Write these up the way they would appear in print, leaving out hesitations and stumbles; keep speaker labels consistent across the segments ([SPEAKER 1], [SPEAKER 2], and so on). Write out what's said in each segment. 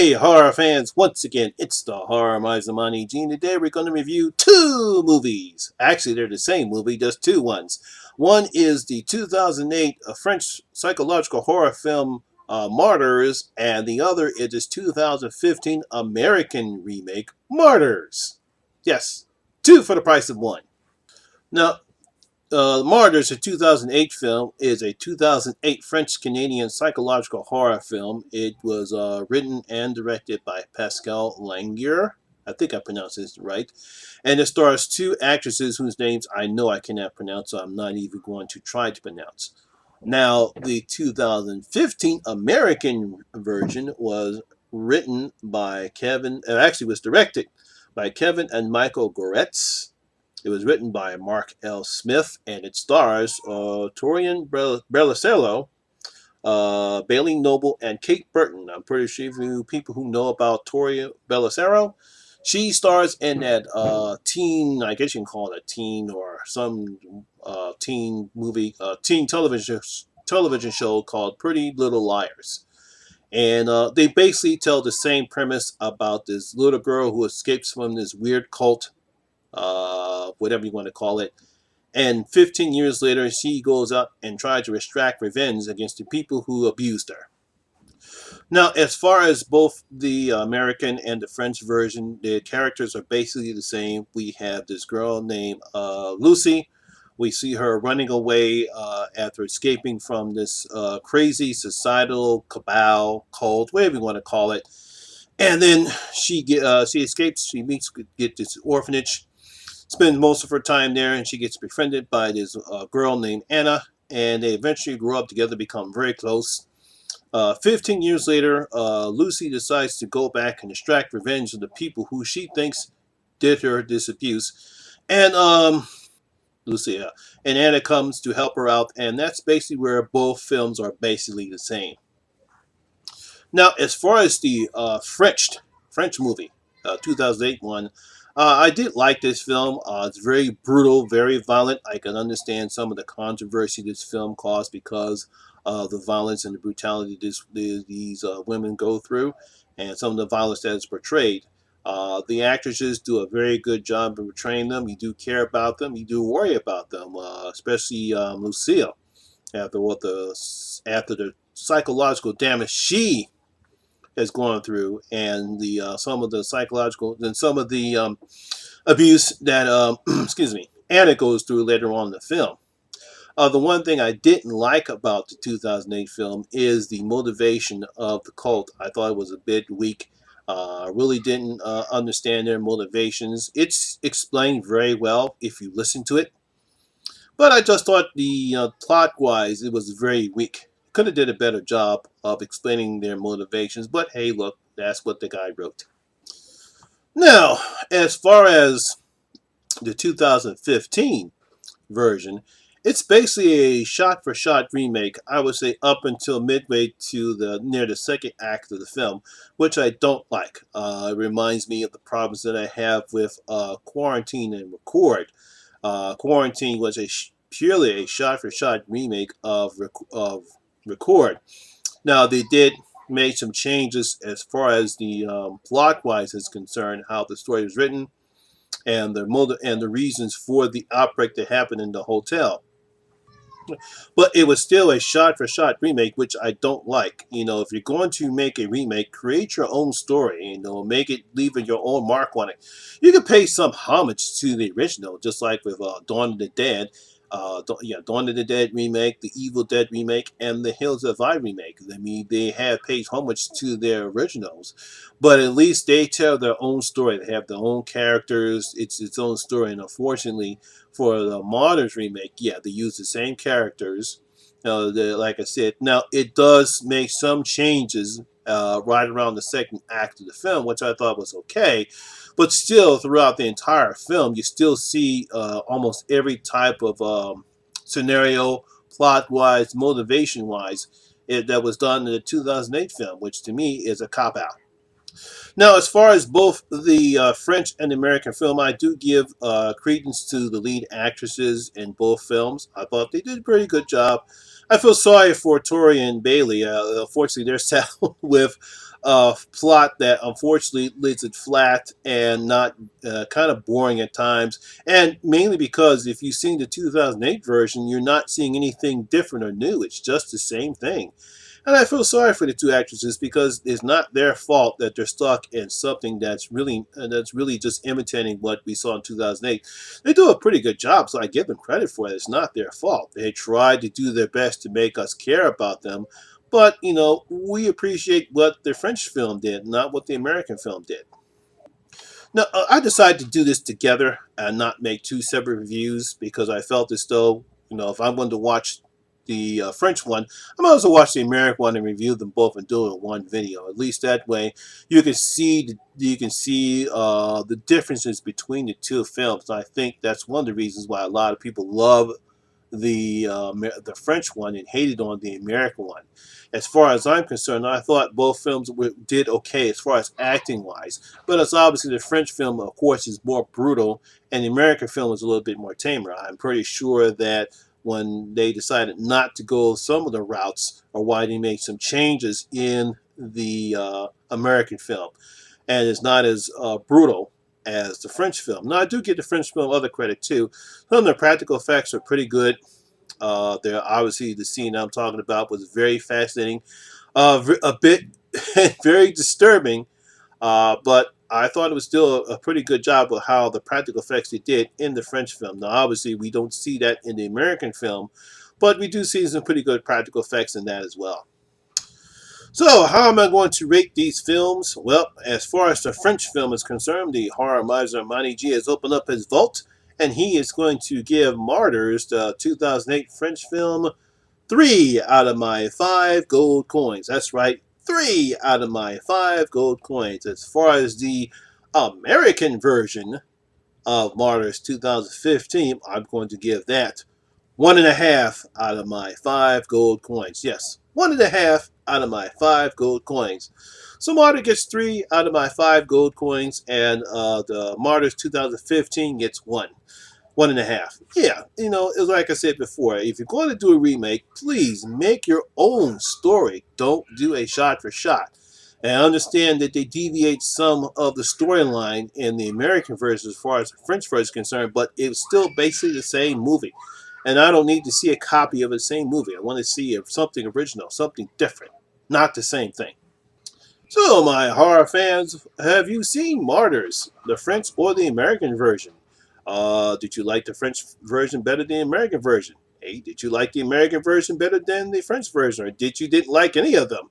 [SPEAKER 1] Hey horror fans, once again, it's the Horror Miser Monty G, and today we're going to review two movies. Actually, they're the same movie, just two ones. One is the 2008 French psychological horror film Martyrs, and the other is this 2015 American remake, Martyrs. Yes, two for the price of one. Now, Martyrs, a 2008 film, is a 2008 French-Canadian psychological horror film. It was written and directed by Pascal Langier. I think I pronounced this right. And it stars two actresses whose names I know I cannot pronounce, so I'm not even going to try to pronounce. Now, the 2015 American version was written by actually was directed by Kevin and Michael Goretz. It was written by Mark L. Smith, and it stars Torian Bellicello, Bailey Noble, and Kate Burton. I'm pretty sure you people who know about Torian Bellicello, she stars in that teen, I guess you can call it a teen or some teen movie, teen television show called Pretty Little Liars. And they basically tell the same premise about this little girl who escapes from this weird cult, whatever you want to call it. And 15 years later, she goes out and tries to extract revenge against the people who abused her. Now, as far as both the American and the French version, the characters are basically the same. We have this girl named Lucy. We see her running away after escaping from this crazy societal cabal, cult, whatever you want to call it. And then she escapes. She get this orphanage, spends most of her time there, and she gets befriended by this girl named Anna, and they eventually grow up together, become very close. 15 years later, Lucy decides to go back and extract revenge of the people who she thinks did her this abuse. And Lucia and Anna comes to help her out, and that's basically where both films are basically the same. Now, as far as the French movie, 2008 one, I did like this film. It's very brutal, very violent. I can understand some of the controversy this film caused because of the violence and the brutality these women go through, and some of the violence that is portrayed. The actresses do a very good job of portraying them. You do care about them. You do worry about them, especially Lucille, after the psychological damage she has gone through, and the some of the psychological and some of the abuse that excuse me, Anna goes through later on in the film. The one thing I didn't like about the 2008 film is the motivation of the cult. I thought it was a bit weak. I really didn't understand their motivations. It's explained very well if you listen to it, but I just thought the plot-wise it was very weak. Could have did a better job of explaining their motivations, but hey, look, that's what the guy wrote. Now, as far as the 2015 version, it's basically a shot-for-shot remake, I would say up until midway to near the second act of the film, which I don't like. It reminds me of the problems that I have with Quarantine and Record. Quarantine was purely a shot-for-shot remake of Record. Now, they did make some changes as far as the plot-wise is concerned, how the story was written, and the reasons for the outbreak that happened in the hotel. But it was still a shot-for-shot remake, which I don't like. You know, if you're going to make a remake, create your own story. You know, make it, leave your own mark on it. You can pay some homage to the original, just like with Dawn of the Dead. Dawn of the Dead remake, the Evil Dead remake, and the Hills of I remake. I mean, they have paid homage to their originals, but at least they tell their own story. They have their own characters. It's its own story, and unfortunately, for the Martyrs remake, yeah, they use the same characters. Like I said, now it does make some changes right around the second act of the film, which I thought was okay. But still, throughout the entire film, you still see almost every type of scenario, plot-wise, motivation-wise, that was done in the 2008 film, which to me is a cop-out. Now, as far as both the French and American film, I do give credence to the lead actresses in both films. I thought they did a pretty good job. I feel sorry for Tori and Bailey. Unfortunately, they're saddled with plot that unfortunately leaves it flat and not kind of boring at times. And mainly because if you've seen the 2008 version, you're not seeing anything different or new. It's just the same thing. And I feel sorry for the two actresses because it's not their fault that they're stuck in something that's really just imitating what we saw in 2008. They do a pretty good job, so I give them credit for it. It's not their fault. They tried to do their best to make us care about them, but we appreciate what the French film did, not what the American film did. Now, I decided to do this together and not make two separate reviews because I felt as though, if I wanted to watch the French one, I might also watch the American one and review them both and do it in one video. At least that way, you can see the differences between the two films. And I think that's one of the reasons why a lot of people love the French one and hated on the American one. As far as I'm concerned, I thought both films did okay as far as acting wise, but it's obviously the French film, of course, is more brutal, and the American film is a little bit more tamer. I'm pretty sure that when they decided not to go some of the routes, or why they made some changes in the American film, and it's not as brutal as the French film. Now, I do give the French film other credit too. Some of the practical effects are pretty good. There, obviously, the scene I'm talking about was very fascinating, a bit very disturbing, but I thought it was still a pretty good job of how the practical effects they did in the French film. Now, obviously, we don't see that in the American film, but we do see some pretty good practical effects in that as well. So, how am I going to rate these films? Well, as far as the French film is concerned, the Horror Miser Monty G has opened up his vault, and he is going to give Martyrs, the 2008 French film, 3 out of my 5 gold coins. That's right, 3 out of my 5 gold coins. As far as the American version of Martyrs 2015, I'm going to give that 1.5 out of my 5 gold coins. Yes, 1.5 out of my 5 gold coins. So Martyr gets 3 out of my 5 gold coins, and the Martyrs 2015 gets 1.5. Yeah, it's like I said before, if you're going to do a remake, please make your own story. Don't do a shot for shot. And I understand that they deviate some of the storyline in the American version as far as the French version is concerned, but it's still basically the same movie. And I don't need to see a copy of the same movie. I want to see something original, something different, not the same thing. So, my horror fans, have you seen Martyrs, the French or the American version? Did you like the French version better than the American version? Hey, did you like the American version better than the French version, or didn't like any of them?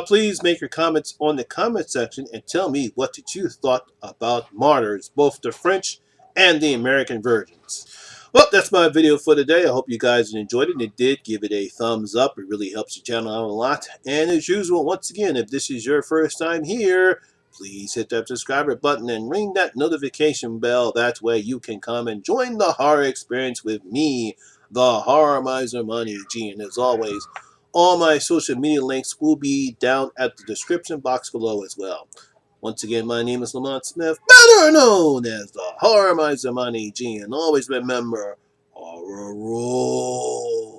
[SPEAKER 1] Please make your comments on the comment section and tell me what did you thought about Martyrs, both the French and the American versions. Well, that's my video for today. I hope you guys enjoyed it. And if you did, give it a thumbs up. It really helps the channel out a lot. And as usual, once again, if this is your first time here, please hit that subscriber button and ring that notification bell. That way you can come and join the horror experience with me, the Horror Miser Monty G. And as always, all my social media links will be down at the description box below as well. Once again, my name is Lamont Smith, better known as the Horror Miser Monty G. And always remember, horror rules.